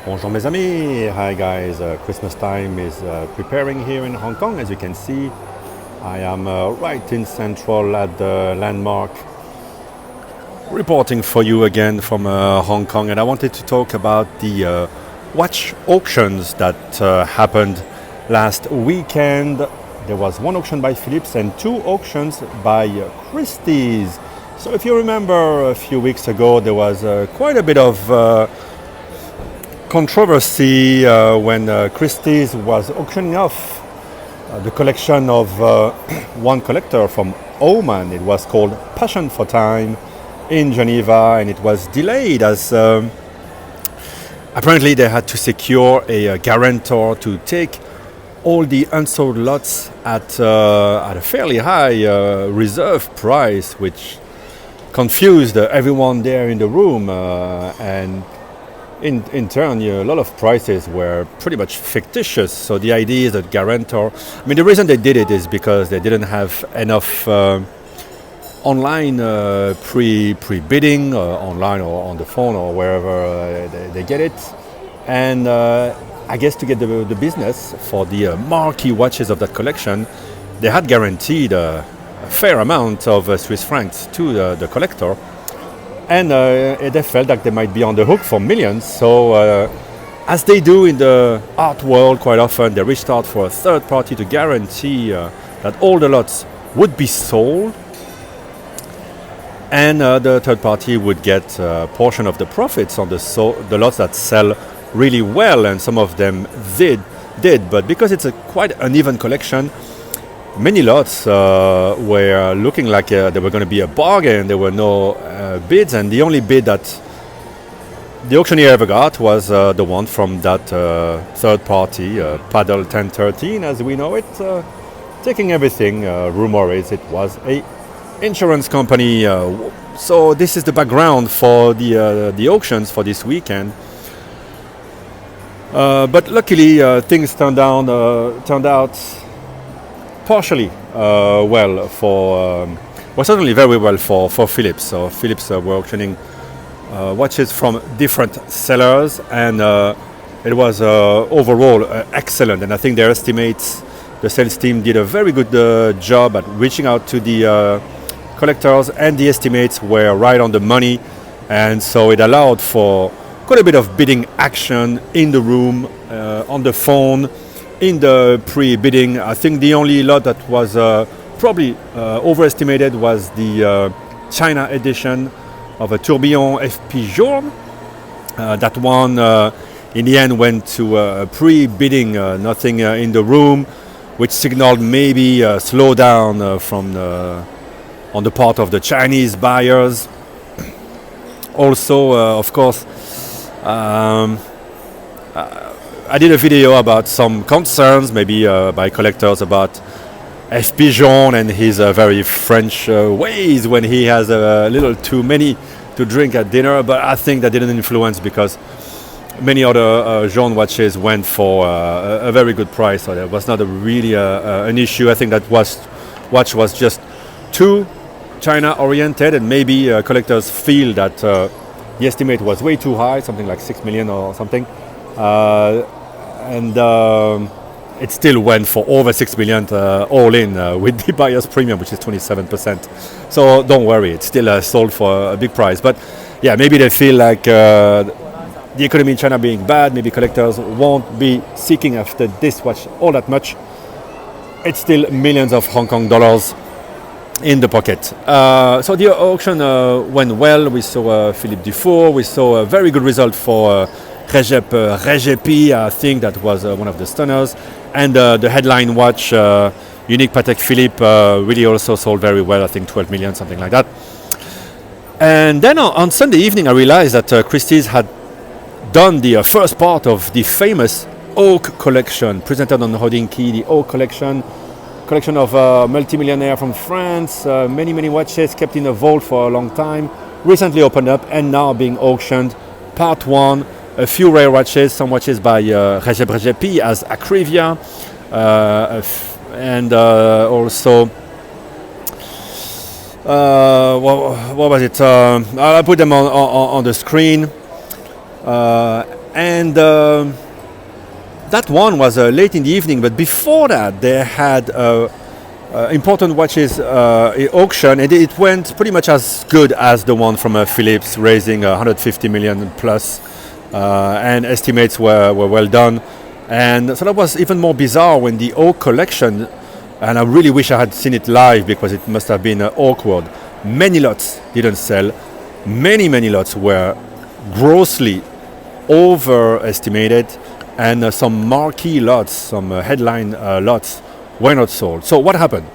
Bonjour mes amis, hi guys, Christmas time is preparing here in Hong Kong. As you can see, I am right in central at the landmark, reporting for you again from Hong Kong, and I wanted to talk about the watch auctions that happened last weekend. There was one auction by Phillips and two auctions by Christie's. So if you remember a few weeks ago, there was quite a bit of controversy when Christie's was auctioning off the collection of one collector from Oman. It was called Passion for Time in Geneva, and it was delayed as apparently they had to secure a guarantor to take all the unsold lots at a fairly high reserve price, which confused everyone there in the room, and in turn, a lot of prices were pretty much fictitious. So the idea is that guarantor, the reason they did it is because they didn't have enough online pre-bidding, online or on the phone or wherever they get it. And I guess to get the business for the marquee watches of that collection, they had guaranteed a fair amount of Swiss francs to the collector. And they felt that they might be on the hook for millions. So as they do in the art world quite often, they reached out for a third party to guarantee that all the lots would be sold, and the third party would get a portion of the profits on the lots that sell really well, and some of them did. But because it's a quite uneven collection, many lots were looking like they were going to be a bargain. There were no bids, and the only bid that the auctioneer ever got was the one from that third party, Paddle 1013 as we know it, taking everything. Rumor is it was a insurance company. So this is the background for the auctions for this weekend. But luckily things turned out partially well for, certainly very well for Phillips. So Phillips were auctioning watches from different sellers, and it was overall excellent. And I think their estimates, the sales team did a very good job at reaching out to the collectors, and the estimates were right on the money. And so it allowed for quite a bit of bidding action in the room, on the phone, in the pre-bidding. I think the only lot that was probably overestimated was the China edition of a Tourbillon FP Journe. That one in the end went to pre-bidding, nothing in the room, which signaled maybe a slowdown on the part of the Chinese buyers. Also, of course, I did a video about some concerns, maybe by collectors, about FP Journe and his very French ways when he has a little too many to drink at dinner. But I think that didn't influence, because many other Journe watches went for a very good price. So that was not really an issue. I think that watch was just too China-oriented, and maybe collectors feel that the estimate was way too high, something like 6 million or something. And it still went for over 6 million all in with the buyer's premium, which is 27%. So don't worry, it's still sold for a big price. But yeah, maybe they feel like the economy in China being bad, maybe collectors won't be seeking after this watch all that much. It's still millions of Hong Kong dollars in the pocket. So the auction went well. We saw Philippe Dufour. We saw a very good result for Recep Regepi. I think that was one of the stunners. And the headline watch, Unique Patek Philippe, really also sold very well. I think 12 million, something like that. And then on Sunday evening, I realized that Christie's had done the first part of the famous Oak collection, presented on Holding Key, the Oak collection of a multimillionaire from France, many watches kept in a vault for a long time, recently opened up and now being auctioned. Part 1, a few rare watches, some watches by Recep Regepi as Acrivia, and also what was it? I'll put them on the screen. And that one was late in the evening, but before that they had important watches auction, and it went pretty much as good as the one from Phillips, raising 150 million plus, and estimates were well done. And so that was even more bizarre when the oak collection, and I really wish I had seen it live because it must have been awkward. Many lots didn't sell. Many lots were grossly overestimated, and some marquee lots, some headline lots were not sold. So what happened?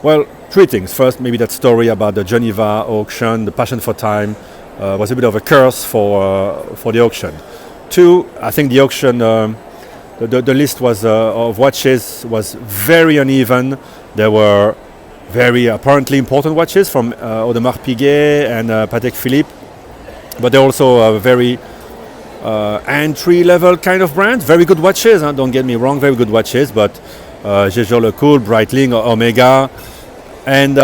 Well, three things. First, maybe that story about the Geneva auction, the passion for time, was a bit of a curse for the auction. Two, I think the auction, the list was of watches was very uneven. There were very apparently important watches from Audemars Piguet and Patek Philippe, but they're also very entry-level kind of brands. Very good watches, don't get me wrong, very good watches, but Jaeger-LeCoultre, Breitling, Omega. And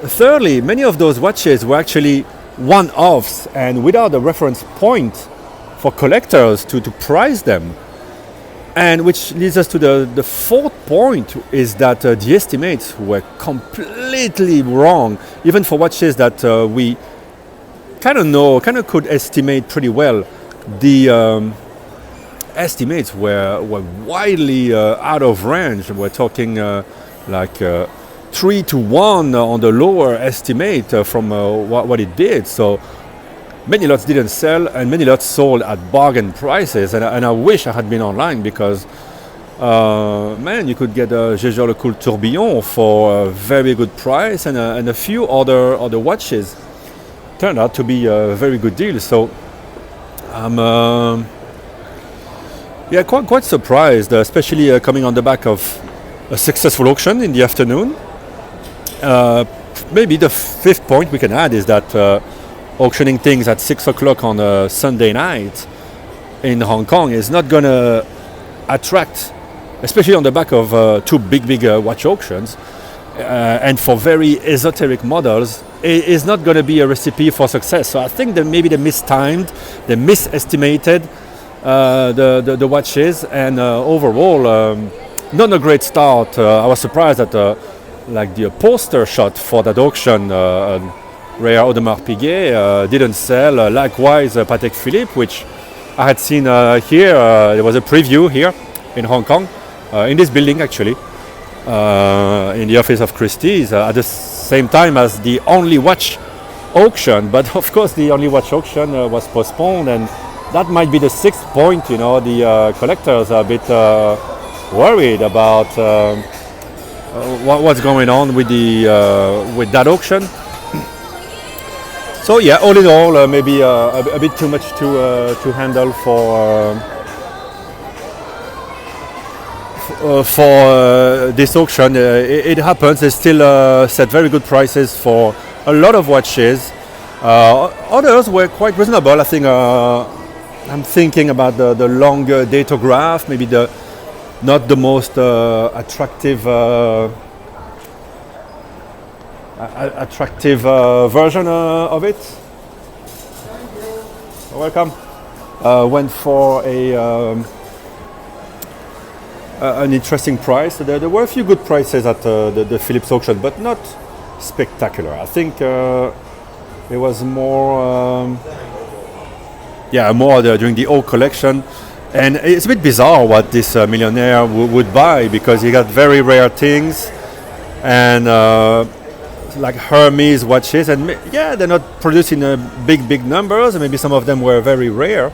thirdly, many of those watches were actually one-offs and without a reference point for collectors to price them. And which leads us to the fourth point, is that the estimates were completely wrong, even for watches that we kind of could estimate pretty well. The estimates were widely out of range. We're talking like 3 to 1 on the lower estimate from what it did. So many lots didn't sell, and many lots sold at bargain prices. And I wish I had been online because, man, you could get a Jaeger-LeCoultre Tourbillon for a very good price, and a few other watches turned out to be a very good deal. So I'm quite surprised, especially coming on the back of a successful auction in the afternoon. Maybe the fifth point we can add is that auctioning things at 6 o'clock on a Sunday night in Hong Kong is not going to attract, especially on the back of two big watch auctions, and for very esoteric models, it is not going to be a recipe for success. So I think that maybe they mistimed, they misestimated the watches, and overall, not a great start. I was surprised that like the poster shot for that auction, rare Audemars Piguet, didn't sell. Likewise, Patek Philippe, which I had seen here. There was a preview here in Hong Kong, in this building actually, in the office of Christie, at the same time as the only watch auction. But of course, the only watch auction was postponed, and that might be the sixth point. You know, the collectors are a bit worried about what's going on with that auction. So yeah, all in all, maybe a bit too much to handle for this auction. It happens. They still set very good prices for a lot of watches. Others were quite reasonable. I think I'm thinking about the longer datograph, maybe not the most attractive version of it. Welcome. Went for an interesting price. There were a few good prices at the Phillips auction, but not spectacular. I think it was more during the old collection. And it's a bit bizarre what this millionaire would buy, because he got very rare things, and like Hermes watches, and they're not producing big numbers, and maybe some of them were very rare,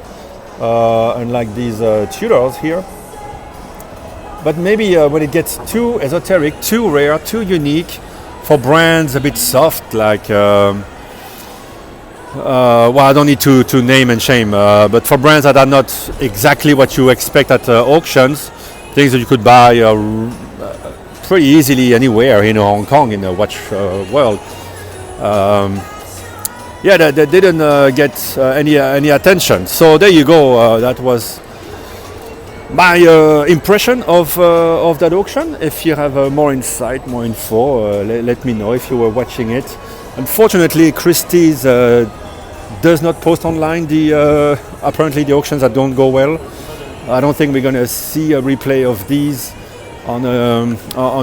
unlike these Tudors here. But maybe when it gets too esoteric, too rare, too unique, for brands a bit soft, like I don't need to name and shame, but for brands that are not exactly what you expect at auctions, things that you could buy pretty easily anywhere in Hong Kong, in the watch world. They didn't get any attention. So there you go. That was my impression of that auction. If you have more insight, more info, let me know if you were watching it. Unfortunately, Christie's does not post online the apparently the auctions that don't go well. I don't think we're gonna see a replay of these on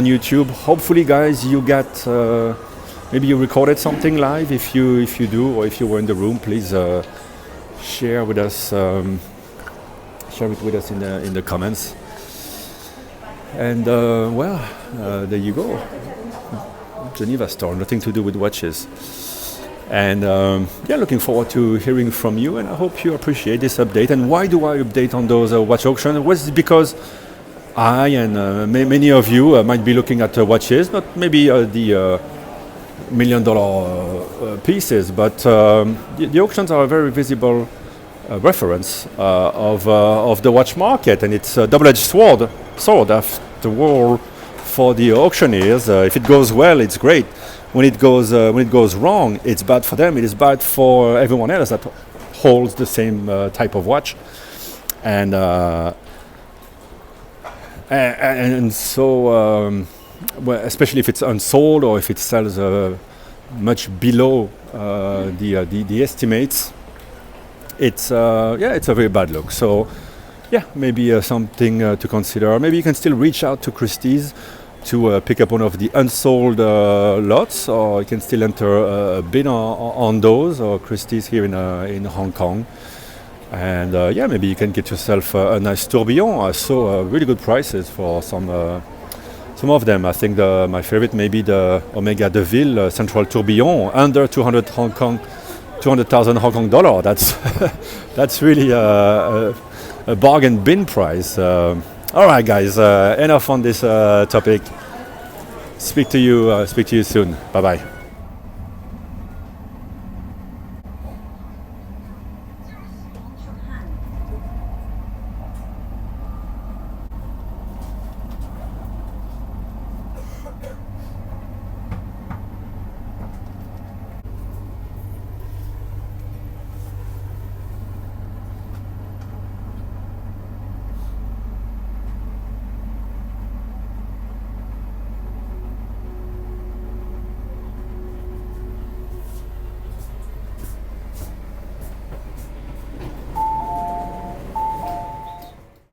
YouTube. Hopefully, guys, you get maybe you recorded something live. If you do, or if you were in the room, please share with us. Share it with us in the comments. And there you go. Geneva store, nothing to do with watches. And looking forward to hearing from you. And I hope you appreciate this update. And why do I update on those watch auctions? Was it because I and many of you might be looking at watches, not maybe the $1 million pieces, but the auctions are a very visible reference of the watch market, and it's a double-edged sword after all for the auctioneers. If it goes well, it's great. When it goes wrong, it's bad for them. It is bad for everyone else that holds the same type of watch, and so especially if it's unsold or if it sells much below the estimates, it's a very bad look. So maybe something to consider. Maybe you can still reach out to Christie's to pick up one of the unsold lots, or you can still enter a bid on those, or Christie's here in Hong Kong. And maybe you can get yourself a nice tourbillon. I saw really good prices for some of them. I think my favorite may be the Omega de Ville Central Tourbillon, under 200,000 Hong Kong dollar. That's really a bargain bin price. All right, guys, enough on this topic. Speak to you soon. Bye bye.